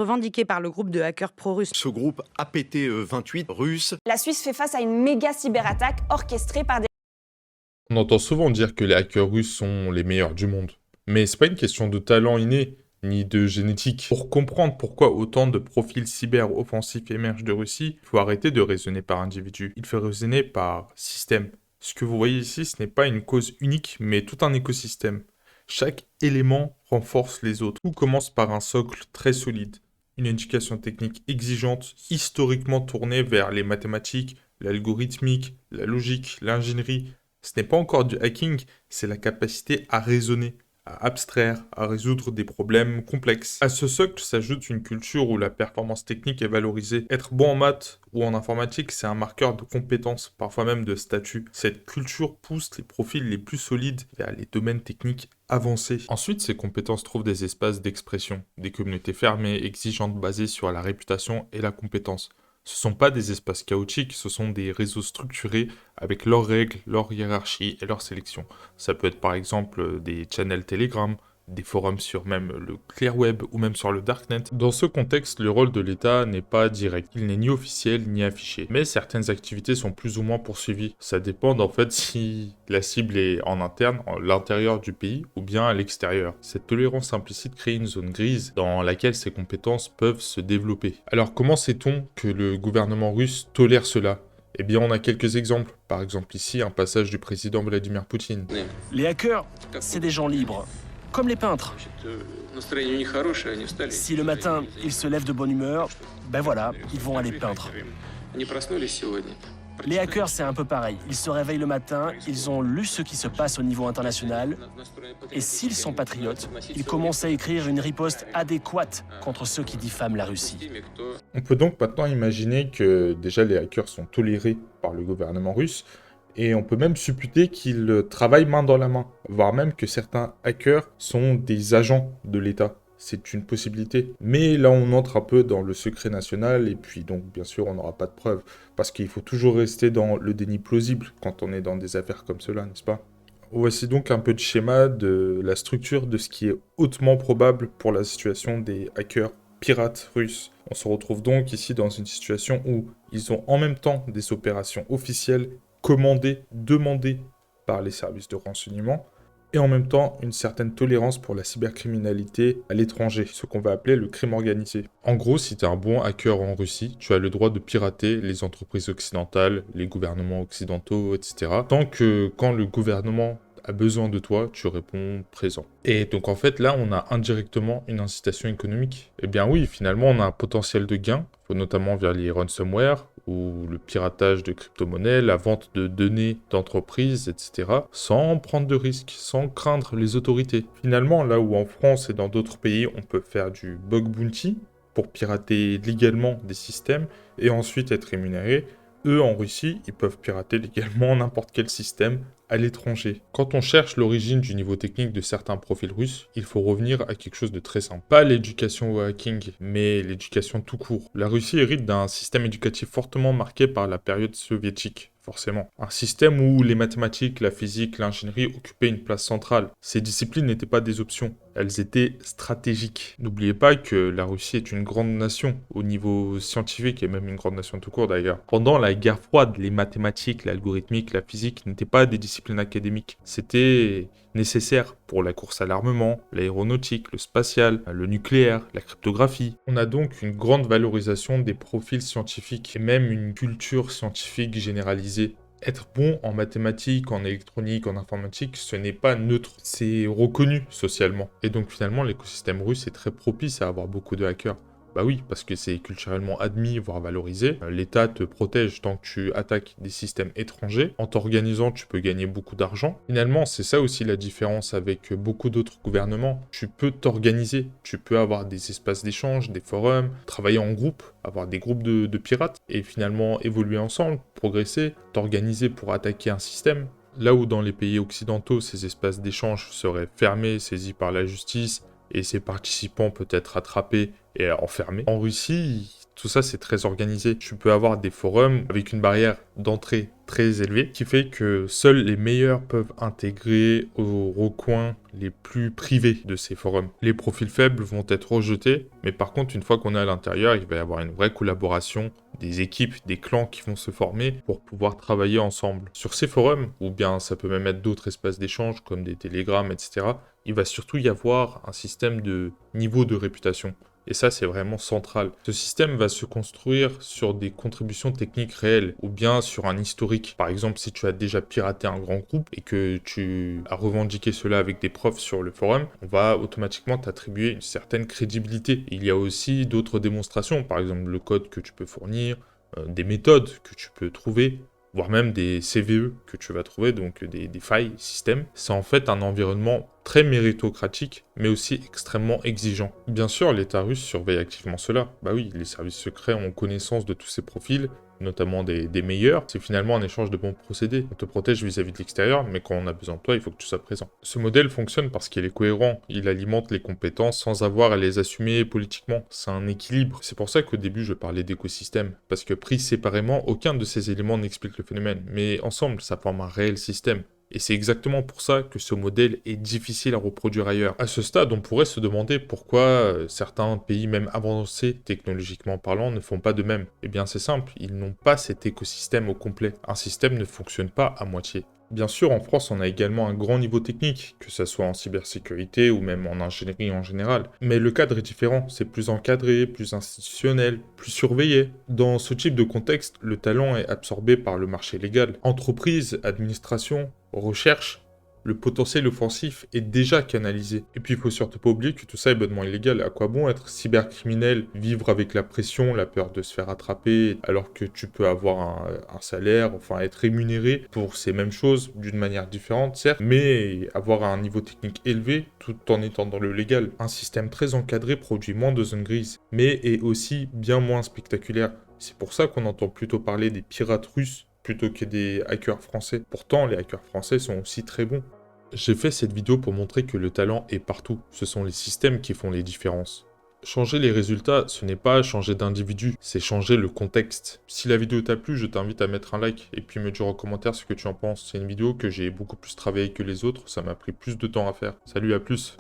revendiquée par le groupe de hackers pro-russes. Ce groupe APT28 russe. La Suisse fait face à une méga cyberattaque orchestrée par des... On entend souvent dire que les hackers russes sont les meilleurs du monde. Mais c'est pas une question de talent inné, ni de génétique. Pour comprendre pourquoi autant de profils cyber-offensifs émergent de Russie, il faut arrêter de raisonner par individu. Il faut raisonner par système. Ce que vous voyez ici, ce n'est pas une cause unique, mais tout un écosystème. Chaque élément renforce les autres. Tout commence par un socle très solide. Une éducation technique exigeante, historiquement tournée vers les mathématiques, l'algorithmique, la logique, l'ingénierie. Ce n'est pas encore du hacking, c'est la capacité à raisonner, à abstraire, à résoudre des problèmes complexes. À ce socle s'ajoute une culture où la performance technique est valorisée. Être bon en maths ou en informatique, c'est un marqueur de compétence, parfois même de statut. Cette culture pousse les profils les plus solides vers les domaines techniques avancés. Ensuite, ces compétences trouvent des espaces d'expression, des communautés fermées, exigeantes, basées sur la réputation et la compétence. Ce ne sont pas des espaces chaotiques, ce sont des réseaux structurés avec leurs règles, leur hiérarchie et leur sélection. Ça peut être par exemple des channels Telegram, des forums sur même le clear web ou même sur le darknet. Dans ce contexte, le rôle de l'État n'est pas direct. Il n'est ni officiel ni affiché. Mais certaines activités sont plus ou moins poursuivies. Ça dépend en fait si la cible est en interne, à l'intérieur du pays ou bien à l'extérieur. Cette tolérance implicite crée une zone grise dans laquelle ces compétences peuvent se développer. Alors comment sait-on que le gouvernement russe tolère cela ? Eh bien, on a quelques exemples. Par exemple ici, un passage du président Vladimir Poutine. Les hackers, c'est des gens libres. Comme les peintres. Si le matin, ils se lèvent de bonne humeur, ben voilà, ils vont aller peindre. Les hackers, c'est un peu pareil. Ils se réveillent le matin, ils ont lu ce qui se passe au niveau international, et s'ils sont patriotes, ils commencent à écrire une riposte adéquate contre ceux qui diffament la Russie. On peut donc maintenant imaginer que déjà les hackers sont tolérés par le gouvernement russe, et on peut même supputer qu'ils travaillent main dans la main, voire même que certains hackers sont des agents de l'État. C'est une possibilité. Mais là, on entre un peu dans le secret national, et puis donc, bien sûr, on n'aura pas de preuves, parce qu'il faut toujours rester dans le déni plausible quand on est dans des affaires comme cela, n'est-ce pas ? Voici donc un peu de schéma de la structure de ce qui est hautement probable pour la situation des hackers pirates russes. On se retrouve donc ici dans une situation où ils ont en même temps des opérations officielles commandées, demandées par les services de renseignement, et en même temps une certaine tolérance pour la cybercriminalité à l'étranger, ce qu'on va appeler le crime organisé. En gros, si tu es un bon hacker en Russie, tu as le droit de pirater les entreprises occidentales, les gouvernements occidentaux, etc. Tant que quand le gouvernement a besoin de toi, tu réponds présent. Et donc en fait là, on a indirectement une incitation économique. Eh bien oui, finalement, on a un potentiel de gain, notamment vers les ransomware, ou le piratage de crypto-monnaies, la vente de données d'entreprises, etc., sans prendre de risques, sans craindre les autorités. Finalement, là où en France et dans d'autres pays, on peut faire du bug bounty pour pirater légalement des systèmes et ensuite être rémunéré, eux, en Russie, ils peuvent pirater légalement n'importe quel système à l'étranger. Quand on cherche l'origine du niveau technique de certains profils russes, il faut revenir à quelque chose de très simple. Pas l'éducation au hacking, mais l'éducation tout court. La Russie hérite d'un système éducatif fortement marqué par la période soviétique. Forcément. Un système où les mathématiques, la physique, l'ingénierie occupaient une place centrale. Ces disciplines n'étaient pas des options, elles étaient stratégiques. N'oubliez pas que la Russie est une grande nation, au niveau scientifique, et même une grande nation tout court d'ailleurs. Pendant la guerre froide, les mathématiques, l'algorithmique, la physique n'étaient pas des disciplines académiques. C'était nécessaire pour la course à l'armement, l'aéronautique, le spatial, le nucléaire, la cryptographie. On a donc une grande valorisation des profils scientifiques et même une culture scientifique généralisée. Être bon en mathématiques, en électronique, en informatique, ce n'est pas neutre, c'est reconnu socialement. Et donc finalement, l'écosystème russe est très propice à avoir beaucoup de hackers. Bah oui, parce que c'est culturellement admis, voire valorisé. L'État te protège tant que tu attaques des systèmes étrangers. En t'organisant, tu peux gagner beaucoup d'argent. Finalement, c'est ça aussi la différence avec beaucoup d'autres gouvernements. Tu peux t'organiser, tu peux avoir des espaces d'échange, des forums, travailler en groupe, avoir des groupes de pirates, et finalement évoluer ensemble, progresser, t'organiser pour attaquer un système. Là où dans les pays occidentaux, ces espaces d'échange seraient fermés, saisis par la justice, et ses participants peut être attrapés et enfermés. En Russie, Tout ça, c'est très organisé. Tu peux avoir des forums avec une barrière d'entrée très élevée qui fait que seuls les meilleurs peuvent intégrer aux recoins les plus privés de ces forums. Les profils faibles vont être rejetés, mais par contre, une fois qu'on est à l'intérieur, il va y avoir une vraie collaboration, des équipes, des clans qui vont se former pour pouvoir travailler ensemble. Sur ces forums, ou bien ça peut même être d'autres espaces d'échange comme des télégrammes, etc., il va surtout y avoir un système de niveau de réputation. Et ça, c'est vraiment central. Ce système va se construire sur des contributions techniques réelles ou bien sur un historique. Par exemple, si tu as déjà piraté un grand groupe et que tu as revendiqué cela avec des preuves sur le forum, on va automatiquement t'attribuer une certaine crédibilité. Il y a aussi d'autres démonstrations, par exemple le code que tu peux fournir, des méthodes que tu peux trouver, voire même des CVE que tu vas trouver, donc des failles système. C'est en fait un environnement très méritocratique, mais aussi extrêmement exigeant. Bien sûr, l'État russe surveille activement cela. Bah oui, les services secrets ont connaissance de tous ces profils, notamment des meilleurs. C'est finalement un échange de bons procédés. On te protège vis-à-vis de l'extérieur, mais quand on a besoin de toi, il faut que tu sois présent. Ce modèle fonctionne parce qu'il est cohérent. Il alimente les compétences sans avoir à les assumer politiquement. C'est un équilibre. C'est pour ça qu'au début, je parlais d'écosystème. Parce que pris séparément, aucun de ces éléments n'explique le phénomène. Mais ensemble, ça forme un réel système. Et c'est exactement pour ça que ce modèle est difficile à reproduire ailleurs. À ce stade, on pourrait se demander pourquoi certains pays, même avancés technologiquement parlant, ne font pas de même. Eh bien c'est simple, ils n'ont pas cet écosystème au complet. Un système ne fonctionne pas à moitié. Bien sûr, en France, on a également un grand niveau technique, que ce soit en cybersécurité ou même en ingénierie en général. Mais le cadre est différent, c'est plus encadré, plus institutionnel, plus surveillé. Dans ce type de contexte, le talent est absorbé par le marché légal. Entreprises, administration, recherche, le potentiel offensif est déjà canalisé. Et puis il faut surtout pas oublier que tout ça est bonnement illégal. À quoi bon être cybercriminel, vivre avec la pression, la peur de se faire attraper, alors que tu peux avoir un salaire, enfin être rémunéré pour ces mêmes choses d'une manière différente, certes, mais avoir un niveau technique élevé tout en étant dans le légal. Un système très encadré produit moins de zones grises, mais est aussi bien moins spectaculaire. C'est pour ça qu'on entend plutôt parler des pirates russes plutôt que des hackers français. Pourtant, les hackers français sont aussi très bons. J'ai fait cette vidéo pour montrer que le talent est partout. Ce sont les systèmes qui font les différences. Changer les résultats, ce n'est pas changer d'individu, c'est changer le contexte. Si la vidéo t'a plu, je t'invite à mettre un like et puis me dire en commentaire ce que tu en penses. C'est une vidéo que j'ai beaucoup plus travaillé que les autres, ça m'a pris plus de temps à faire. Salut, à plus!